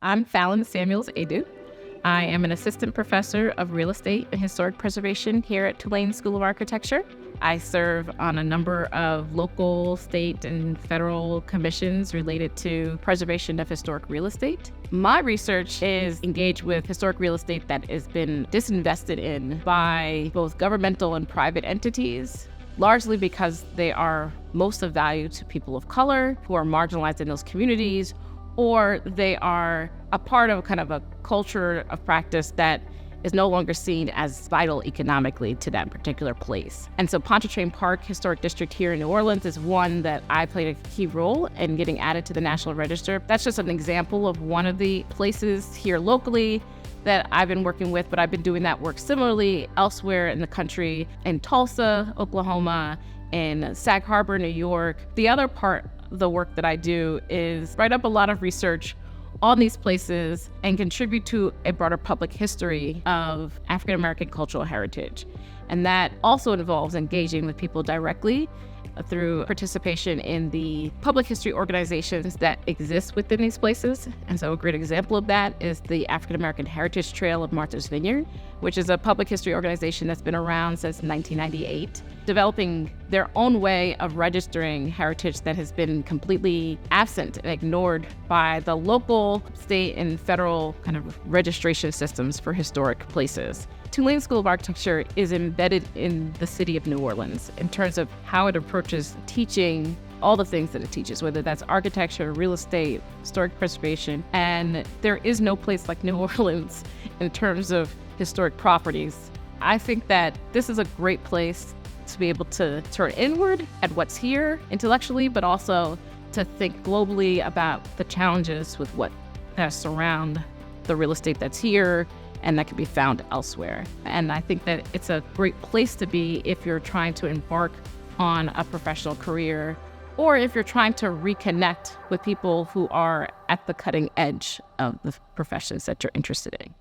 I'm Fallon Aidoo. I am an assistant professor of real estate and historic preservation here at Tulane School of Architecture. I serve on a number of local, state, and federal commissions related to preservation of historic real estate. My research is engaged with historic real estate that has been disinvested in by both governmental and private entities, largely because they are most of value to people of color who are marginalized in those communities, or they are a part of kind of a culture of practice that is no longer seen as vital economically to that particular place. And so Pontchartrain Park Historic District here in New Orleans is one that I played a key role in getting added to the National Register. That's just an example of one of the places here locally that I've been working with, but I've been doing that work similarly elsewhere in the country, in Tulsa, Oklahoma, in Sag Harbor, New York. The other part of the work that I do is write up a lot of research on these places and contribute to a broader public history of African American cultural heritage. And that also involves engaging with people directly through participation in the public history organizations that exist within these places. And so a great example of that is the African American Heritage Trail of Martha's Vineyard, which is a public history organization that's been around since 1998, developing their own way of registering heritage that has been completely absent and ignored by the local, state, and federal kind of registration systems for historic places. Tulane School of Architecture is embedded in the city of New Orleans in terms of how it approaches teaching all the things that it teaches, whether that's architecture, real estate, historic preservation. And there is no place like New Orleans in terms of historic properties. I think that this is a great place to be able to turn inward at what's here intellectually, but also to think globally about the challenges with what surround the real estate that's here and that can be found elsewhere. And I think that it's a great place to be if you're trying to embark on a professional career, or if you're trying to reconnect with people who are at the cutting edge of the professions that you're interested in.